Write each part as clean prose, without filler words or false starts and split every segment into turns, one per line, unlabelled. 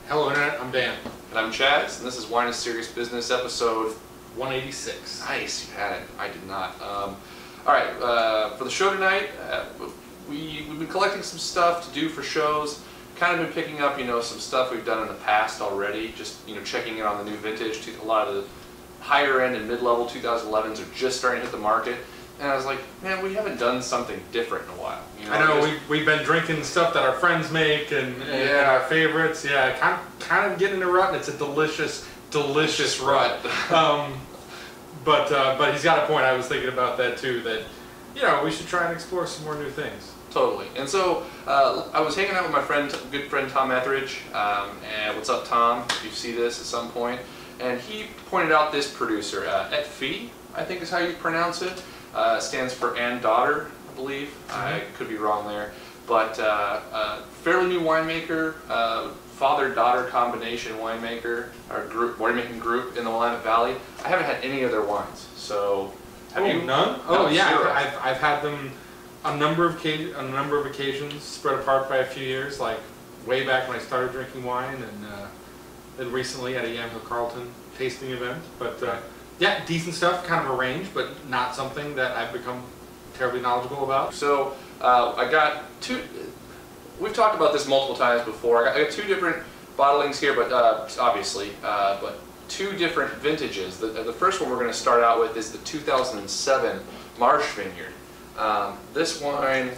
Hello Internet, I'm Dan.
And I'm Chaz, and this is Wine is Serious Business, episode
186.
Nice, you had it. I did not. Alright, for the show tonight, we've been collecting some stuff to do for shows. Kind of been picking up, some stuff we've done in the past already. Just, checking in on the new vintage. A lot of the higher end and mid-level 2011s are just starting to hit the market. And I was like, man, we haven't done something different in a while.
I know, we've been drinking stuff that our friends make and our favorites. Yeah, kind of getting in a rut, and it's a delicious rut. But he's got a point. I was thinking about that too, that, we should try and explore some more new things.
Totally. And so I was hanging out with my good friend Tom Etheridge, and what's up, Tom, if you see this at some point. And he pointed out this producer, Et Fille, I think is how you pronounce it. Stands for and daughter, I believe. I could be wrong there. But fairly new winemaker, father-daughter combination winemaker, or winemaking group in the Willamette Valley. I haven't had any of their wines, so have you?
None?
No,
oh yeah,
zero.
I've had them a number of occasions, spread apart by a few years, like way back when I started drinking wine, and then recently at a yamhill-carlton tasting event. But yeah, decent stuff, kind of a range, but not something that I've become terribly knowledgeable about.
So I got two. We've talked about this multiple times before. I got two different bottlings here, but obviously, but two different vintages. The first one we're going to start out with is the 2007 Marche Vineyard. This wine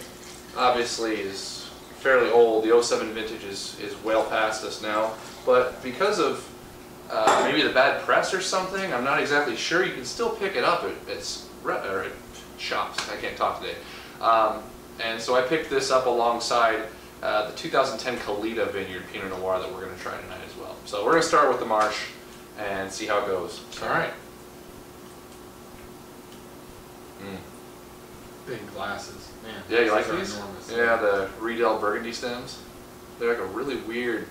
obviously is fairly old. The 07 vintage is well past us now, but because of maybe the bad press or something, I'm not exactly sure, you can still pick it up at shops. I can't talk today. And so I picked this up alongside the 2010 Kalita Vineyard Pinot Noir that we're going to try tonight as well. So we're going to start with the Marche and see how it goes.
All right. Big glasses, man.
Yeah, you like these?
Enormous.
Yeah, the Riedel Burgundy stems. They're like a really weird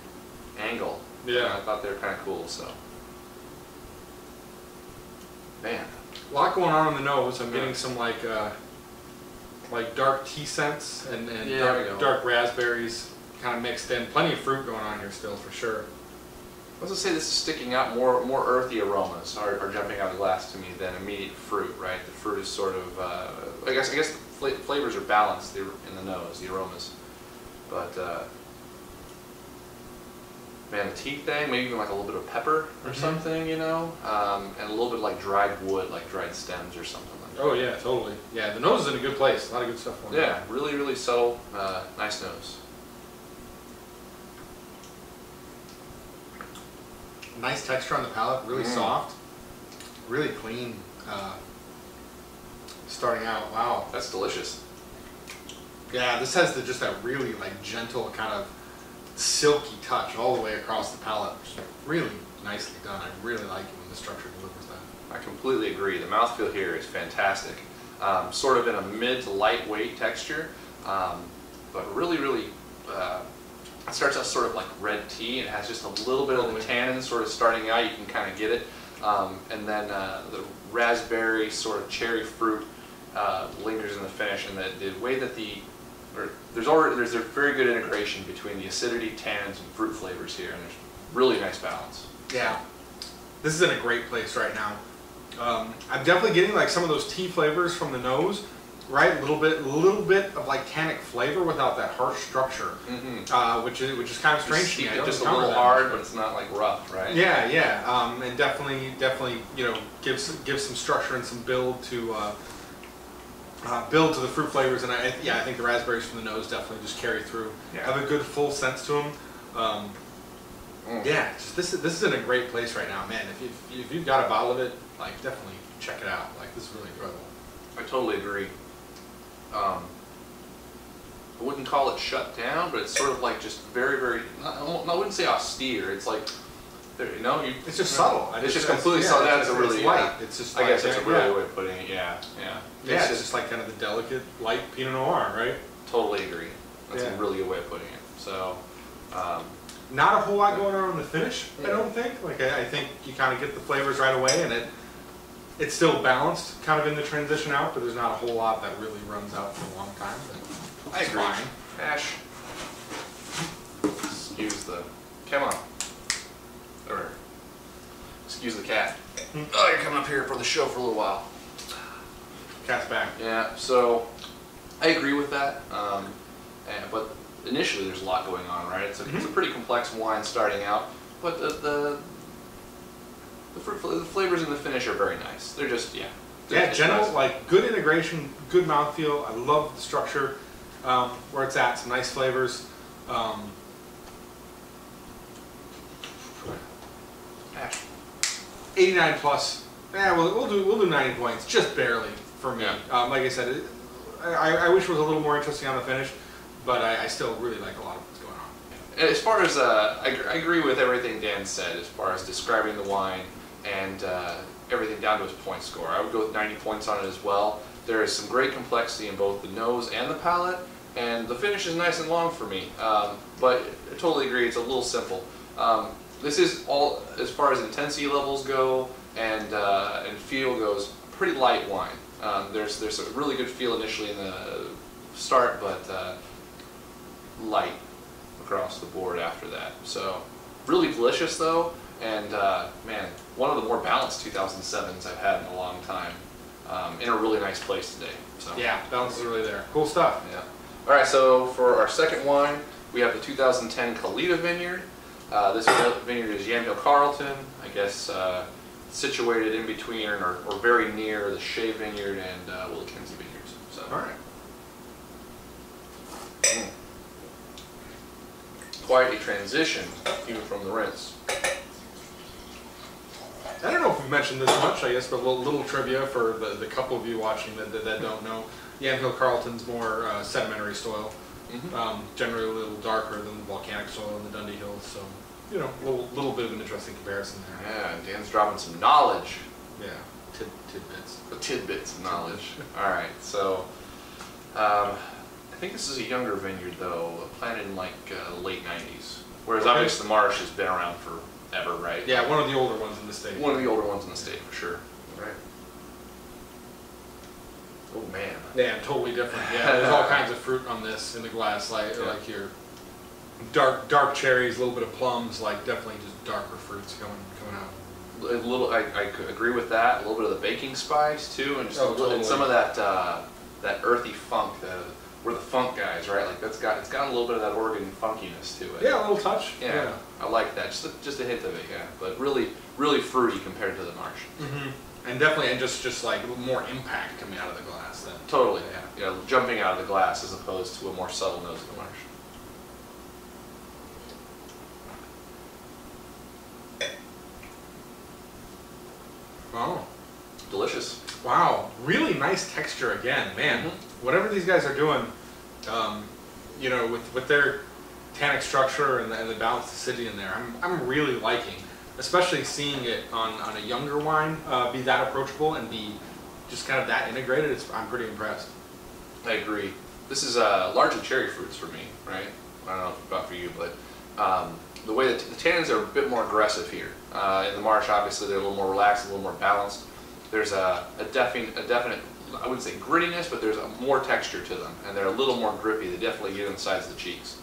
angle.
Yeah.
I thought they were kind of cool, so. Man.
A lot going on in the nose. I'm getting some like dark tea scents and dark raspberries kind of mixed in. Plenty of fruit going on here still, for sure.
Let's just say this is sticking out. More earthy aromas are jumping out of the glass to me than immediate fruit, right? The fruit is sort of, I guess the flavors are balanced in the nose, the aromas. But, man, the tea thing, maybe even like a little bit of pepper or something, and a little bit like dried wood, like dried stems or something like that.
Oh yeah, totally. Yeah, the nose is in a good place. A lot of good stuff going on.
Yeah, really, really subtle, nice nose.
Nice texture on the palate, really soft, really clean. Starting out, wow.
That's delicious.
Yeah, this has just that really gentle kind of silky touch all the way across the palate. Really nicely done. I really like it when the structure delivers that.
I completely agree. The mouthfeel here is fantastic. Sort of in a mid to lightweight texture, but really, really, it starts out sort of like red tea and has just a little bit of the tannin sort of starting out. You can kind of get it. And then the raspberry sort of cherry fruit lingers in the finish, and the way that there's a very good integration between the acidity, tannins, and fruit flavors here, and there's really nice balance.
Yeah, this is in a great place right now. I'm definitely getting like some of those tea flavors from the nose, right? A little bit of like tannic flavor without that harsh structure, which is kind of strange to me.
Just a little hard, but it's not like rough, right?
Yeah, yeah, and definitely, gives some structure and some build to the fruit flavors, and I think the raspberries from the nose definitely just carry through. Yeah. Have a good full sense to them. Yeah, this is in a great place right now, man. If you've got a bottle of it, definitely check it out. This is really enjoyable.
I totally agree. I wouldn't call it shut down, but it's sort of just very, very. I wouldn't say austere. It's like,
it's just subtle.
It's just completely subtle. That's a really
light. It's just.
I guess that's a really way of putting it. Yeah, yeah.
Yeah, it's just kind of the delicate, light Pinot Noir, right?
Totally agree. That's a really good way of putting it. So.
Not a whole lot going on in the finish, I don't think. I think you kind of get the flavors right away, and it's still balanced, kind of in the transition out, but there's not a whole lot that really runs out for a long time. But
I agree. Ash. Excuse the. Come on. Excuse the cat. Oh, you're coming up here for the show for a little while.
Cat's back.
Yeah, so I agree with that. But initially there's a lot going on, right? It's a pretty complex wine starting out, but the flavors in the finish are very nice. They're just, yeah.
Yeah, general,
nice.
like good integration, good mouthfeel. I love the structure where it's at. Some nice flavors. 89 plus. Yeah, we'll do 90 points, just barely for me.
Yeah.
Like I said, I wish it was a little more interesting on the finish, but I still really like a lot of what's going on.
As far as I agree with everything Dan said as far as describing the wine and everything down to his point score. I would go with 90 points on it as well. There is some great complexity in both the nose and the palate, and the finish is nice and long for me. But I totally agree, it's a little simple. This is all, as far as intensity levels go and feel goes, pretty light wine. There's a really good feel initially in the start, but light across the board after that. So really delicious though, and man, one of the more balanced 2007s I've had in a long time, in a really nice place today. So
Yeah, balance is really there. Cool stuff.
yeah. All right, so for our second wine, we have the 2010 Kalita Vineyard. This vineyard is Yamhill-carlton, I guess situated in between or very near the Shea Vineyard and Willikinzie Vineyards. So.
All right.
Quite a transition, even from the rinse.
I don't know if we've mentioned this much, I guess, but a little trivia for the couple of you watching that don't know. Yamhill-carlton's more sedimentary soil, generally a little darker than the volcanic soil in the Dundee Hills, so, you know, a little bit of an interesting comparison there.
Yeah, and Dan's dropping some knowledge.
Yeah, tidbits.
Tidbits of knowledge. All right, so I think this is a younger vineyard, though, planted in like the late 90s. Whereas obviously the Marche has been around forever, right?
Yeah, one of the older ones in the state.
One of the older ones in the state, for sure. Right. Oh, man.
Yeah, totally different. Yeah, there's all kinds of fruit on this in the glass, like your dark cherries, a little bit of plums, like definitely just darker fruits coming out.
A little, I could agree with that. A little bit of the baking spice too, and just and some of that that earthy funk. We're the funk guys, right? Like it's got a little bit of that Oregon funkiness to it.
Yeah, a little touch.
Yeah, I like that. Just a hint of it. Yeah, but really fruity compared to the Marche.
And definitely, and just like more impact coming out of the glass. Then.
Totally. Yeah, jumping out of the glass as opposed to a more subtle nose of the Marche.
Oh.
Delicious.
Wow, really nice texture again, man. Whatever these guys are doing, you know, with their tannic structure and the balanced acidity in there, I'm really liking, especially seeing it on a younger wine be that approachable and be just kind of that integrated. I'm pretty impressed.
I agree. This is largely cherry fruits for me, right? I don't know about for you, but the way that the tannins are a bit more aggressive here. In the Marche, obviously, they're a little more relaxed, a little more balanced. There's a definite, I wouldn't say grittiness, but there's more texture to them, and they're a little more grippy. They definitely get on the sides of the cheeks.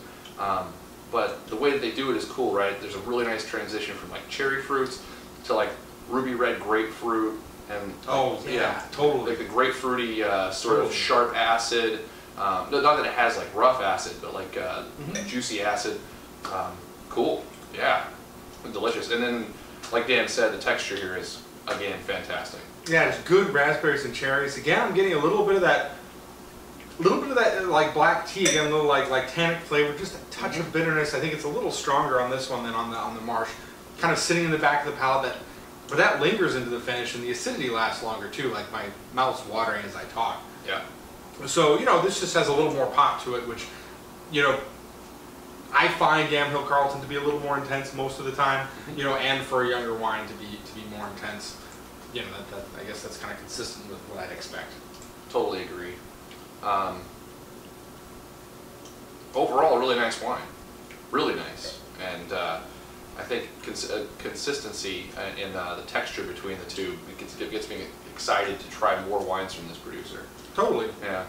But the way that they do it is cool, right? There's a really nice transition from like cherry fruits to like ruby red grapefruit, and
totally,
like the grapefruity sort of sharp acid. Not that it has like rough acid, but like juicy acid. Cool, yeah, delicious. And then, like Dan said, the texture here is again fantastic.
Yeah, it's good raspberries and cherries. Again, I'm getting a little bit of that like black tea. Again, a little like tannic flavor, just a touch of bitterness. I think it's a little stronger on this one than on the Marche. Kind of sitting in the back of the palate, but that lingers into the finish, and the acidity lasts longer too. Like my mouth's watering as I talk.
Yeah.
So, you know, this just has a little more pop to it, which, you know, I find Yamhill-carlton to be a little more intense most of the time, you know, and for a younger wine to be more intense. You know, I guess that's kind of consistent with what I'd expect.
Totally agree. Overall, really nice wine. Really nice. And I think consistency in the texture between the two gets me excited to try more wines from this producer.
Totally.
Yeah.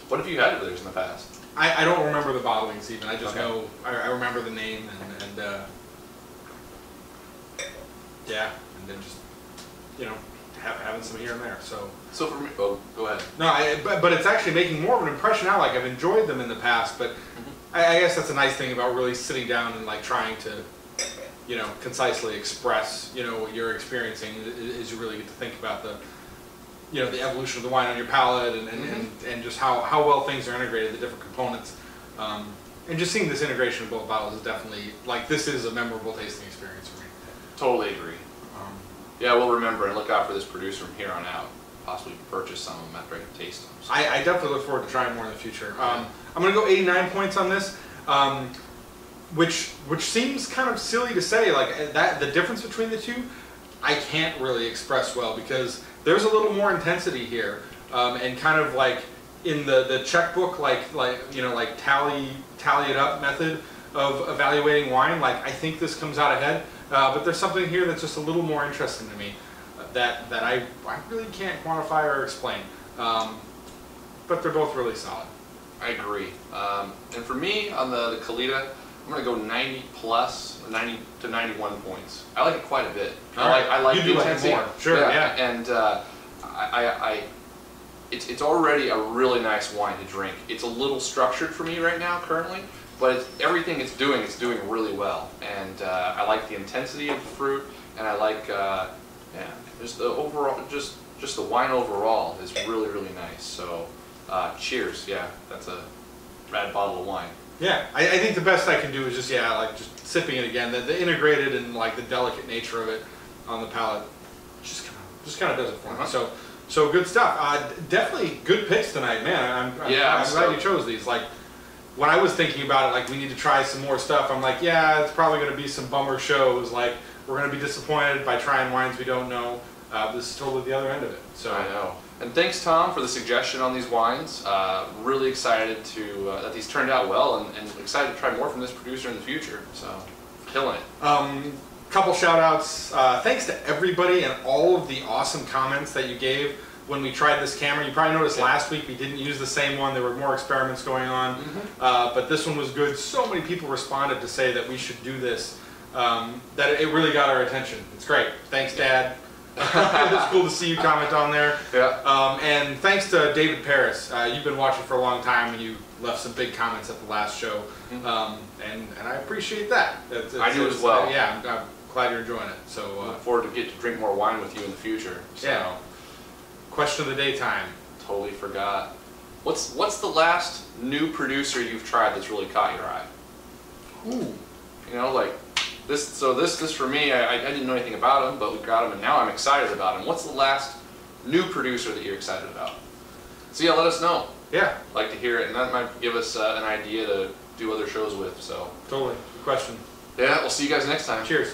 What have you had of theirs in the past?
I don't remember the bottlings even. I just know, I remember the name and and just, you know, having some here and there. So
for me, oh, go ahead.
no, but it's actually making more of an impression now. Like I've enjoyed them in the past, but I guess that's a nice thing about really sitting down and like trying to, you know, concisely express, you know, what you're experiencing. Is you really get to think about the, you know, the evolution of the wine on your palate and just how well things are integrated, the different components. And just seeing this integration of both bottles is definitely, like, this is a memorable tasting experience for me.
Totally agree. Yeah, we'll remember and look out for this producer from here on out. Possibly purchase some of them after I can taste them. So.
I definitely look forward to trying more in the future. I'm going to go 89 points on this, which seems kind of silly to say. Like that, the difference between the two, I can't really express well because there's a little more intensity here, and kind of like in the checkbook, like you know, like tally it up method of evaluating wine. Like I think this comes out ahead. But there's something here that's just a little more interesting to me that I really can't quantify or explain. But they're both really solid.
I agree. And for me, on the Kalita, I'm going to go 90 plus, 90 to 91 points. I like it quite a bit. I like the intensity.
More. Sure, yeah.
And it's already a really nice wine to drink. It's a little structured for me right now, currently. But everything it's doing really well, and I like the intensity of the fruit, and I like, just the overall, just the wine overall is really nice. So, cheers! Yeah, that's a rad bottle of wine.
Yeah, I think the best I can do is just like just sipping it again. The integrated and like the delicate nature of it on the palate just kind of does it for me. So good stuff. Definitely good picks tonight, man. I'm glad you chose these. Like. When I was thinking about it, like we need to try some more stuff, I'm like, yeah, it's probably going to be some bummer shows. Like we're going to be disappointed by trying wines we don't know. This is totally the other end of it. So
I know. And thanks, Tom, for the suggestion on these wines. Really excited to that these turned out well, and excited to try more from this producer in the future. So killing it.
Couple shout outs. Thanks to everybody and all of the awesome comments that you gave when we tried this camera. You probably noticed last week we didn't use the same one. There were more experiments going on, but this one was good. So many people responded to say that we should do this, that it really got our attention. It's great. Thanks, Dad. It's cool to see you comment on there.
Yeah.
And thanks to David Paris. You've been watching for a long time, and you left some big comments at the last show, and I appreciate that.
I do as well.
Yeah, I'm glad you're enjoying it. So
look forward to get to drink more wine with you in the future. So.
Yeah. Question of the day time.
Totally forgot. What's the last new producer you've tried that's really caught your eye?
Ooh.
You know, like this. So this for me, I didn't know anything about him, but we got him, and now I'm excited about him. What's the last new producer that you're excited about? So yeah, let us know.
Yeah.
Like to hear it, and that might give us an idea to do other shows with. So
totally. Good question.
Yeah, we'll see you guys next time.
Cheers.